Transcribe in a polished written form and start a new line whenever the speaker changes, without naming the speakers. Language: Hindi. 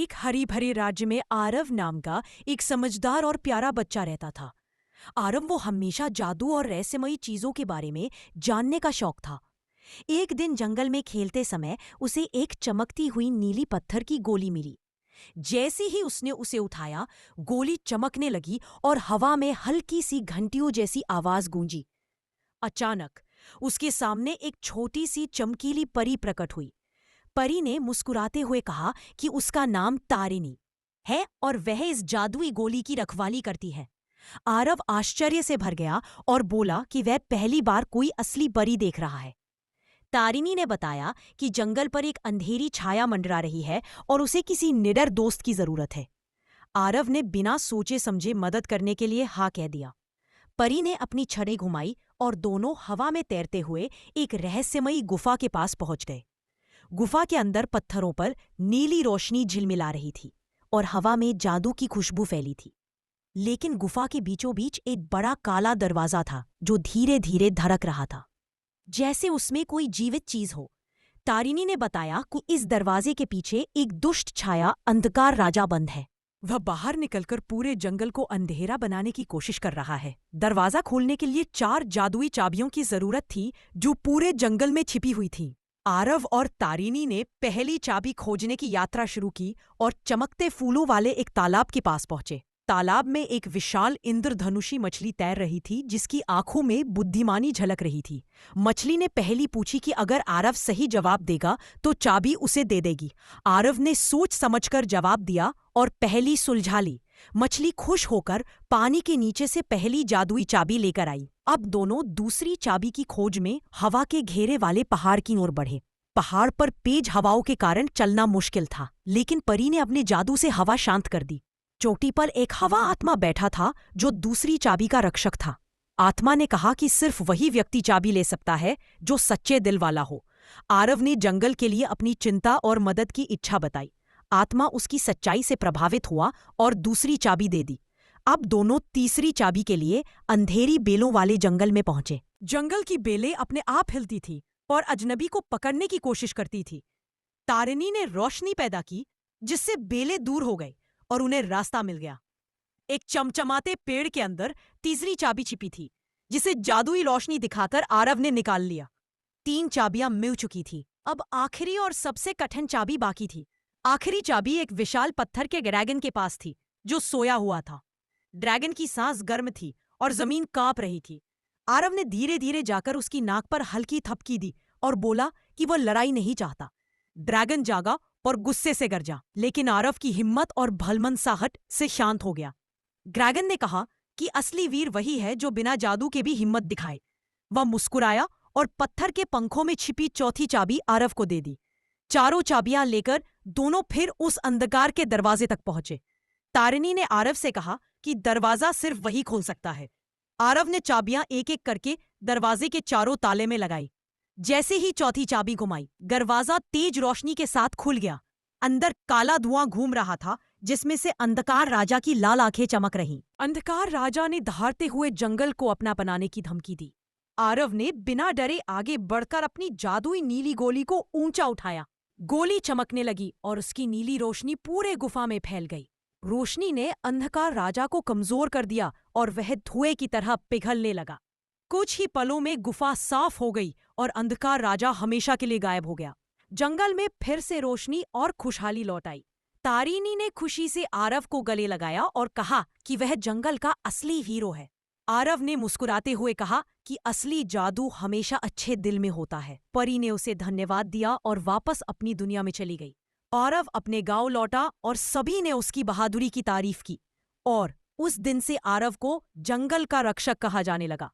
एक हरी भरे राज्य में आरव नाम का एक समझदार और प्यारा बच्चा रहता था। आरव वो हमेशा जादू और रहस्यमयी चीजों के बारे में जानने का शौक था। एक दिन जंगल में खेलते समय उसे एक चमकती हुई नीली पत्थर की गोली मिली। जैसे ही उसने उसे उठाया, गोली चमकने लगी और हवा में हल्की सी घंटियों जैसी आवाज गूंजी। अचानक उसके सामने एक छोटी सी चमकीली परी प्रकट हुई। परी ने मुस्कुराते हुए कहा कि उसका नाम तारिणी है और वह इस जादुई गोली की रखवाली करती है। आरव आश्चर्य से भर गया और बोला कि वह पहली बार कोई असली परी देख रहा है। तारिणी ने बताया कि जंगल पर एक अंधेरी छाया मंडरा रही है और उसे किसी निडर दोस्त की जरूरत है। आरव ने बिना सोचे समझे मदद करने के लिए हाँ कह दिया। परी ने अपनी छड़ें घुमाई और दोनों हवा में तैरते हुए एक रहस्यमयी गुफा के पास पहुंच गए। गुफा के अंदर पत्थरों पर नीली रोशनी झिलमिला रही थी और हवा में जादू की खुशबू फैली थी। लेकिन गुफा के बीचों बीच एक बड़ा काला दरवाजा था जो धीरे धीरे धड़क रहा था, जैसे उसमें कोई जीवित चीज हो। तारिणी ने बताया कि इस दरवाजे के पीछे एक दुष्ट छाया अंधकार राजा बंद है। वह बाहर निकलकर पूरे जंगल को अंधेरा बनाने की कोशिश कर रहा है। दरवाजा खोलने के लिए 4 जादुई चाबियों की जरूरत थी जो पूरे जंगल में छिपी हुई थीं। आरव और तारिणी ने पहली चाबी खोजने की यात्रा शुरू की और चमकते फूलों वाले एक तालाब के पास पहुंचे। तालाब में एक विशाल इंद्रधनुषी मछली तैर रही थी जिसकी आंखों में बुद्धिमानी झलक रही थी। मछली ने पहली पूछी कि अगर आरव सही जवाब देगा तो चाबी उसे दे देगी। आरव ने सोच समझकर जवाब दिया और पहली सुलझा ली। मछली खुश होकर पानी के नीचे से पहली जादुई चाबी लेकर आई। अब दोनों दूसरी चाबी की खोज में हवा के घेरे वाले पहाड़ की ओर बढ़े। पहाड़ पर तेज हवाओं के कारण चलना मुश्किल था, लेकिन परी ने अपने जादू से हवा शांत कर दी। चोटी पर एक हवा आत्मा बैठा था जो दूसरी चाबी का रक्षक था। आत्मा ने कहा कि सिर्फ वही व्यक्ति चाबी ले सकता है जो सच्चे दिल वाला हो। आरव ने जंगल के लिए अपनी चिंता और मदद की इच्छा बताई। आत्मा उसकी सच्चाई से प्रभावित हुआ और दूसरी चाबी दे दी। अब दोनों तीसरी चाबी के लिए अंधेरी बेलों वाले जंगल में पहुंचे। जंगल की बेलें अपने आप हिलती थी और अजनबी को पकड़ने की कोशिश करती थी। तारिणी ने रोशनी पैदा की जिससे बेलें दूर हो गई और उन्हें रास्ता मिल गया। एक चमचमाते पेड़ के अंदर तीसरी चाबी छिपी थी जिसे जादुई रोशनी दिखाकर आरव ने निकाल लिया। 3 चाबियां मिल चुकी थी। अब आखिरी और सबसे कठिन चाबी बाकी थी। आखिरी चाबी एक विशाल पत्थर के ड्रैगन के पास थी जो सोया हुआ था। ड्रैगन की सांस गर्म थी और जमीन कांप रही थी। आरव ने धीरे धीरे जाकर उसकी नाक पर हल्की थपकी दी और बोला कि वह लड़ाई नहीं चाहता। ड्रैगन जागा और गुस्से से गरजा, लेकिन आरव की हिम्मत और भलमनसाहट से शांत हो गया। ड्रैगन ने कहा कि असली वीर वही है जो बिना जादू के भी हिम्मत दिखाए। वह मुस्कुराया और पत्थर के पंखों में छिपी चौथी चाबी आरव को दे दी। चारों चाबियां लेकर दोनों फिर उस अंधकार के दरवाजे तक पहुंचे। तारिणी ने आरव से कहा कि दरवाजा सिर्फ वही खोल सकता है। आरव ने चाबियां एक एक करके दरवाजे के चारों ताले में लगाई। जैसे ही चौथी चाबी घुमाई, दरवाजा तेज रोशनी के साथ खुल गया। अंदर काला धुआं घूम रहा था जिसमें से अंधकार राजा की लाल आंखें चमक रहीं। अंधकार राजा ने दहाड़ते हुए जंगल को अपना बनाने की धमकी दी। आरव ने बिना डरे आगे बढ़कर अपनी जादुई नीली गोली को ऊंचा उठाया। गोली चमकने लगी और उसकी नीली रोशनी पूरे गुफा में फैल गई। रोशनी ने अंधकार राजा को कमजोर कर दिया और वह धुएं की तरह पिघलने लगा। कुछ ही पलों में गुफा साफ हो गई और अंधकार राजा हमेशा के लिए गायब हो गया। जंगल में फिर से रोशनी और खुशहाली लौट आई। तारिणी ने खुशी से आरव को गले लगाया और कहा कि वह जंगल का असली हीरो है। आरव ने मुस्कुराते हुए कहा कि असली जादू हमेशा अच्छे दिल में होता है। परी ने उसे धन्यवाद दिया और वापस अपनी दुनिया में चली गई। आरव अपने गांव लौटा और सभी ने उसकी बहादुरी की तारीफ की और उस दिन से आरव को जंगल का रक्षक कहा जाने लगा।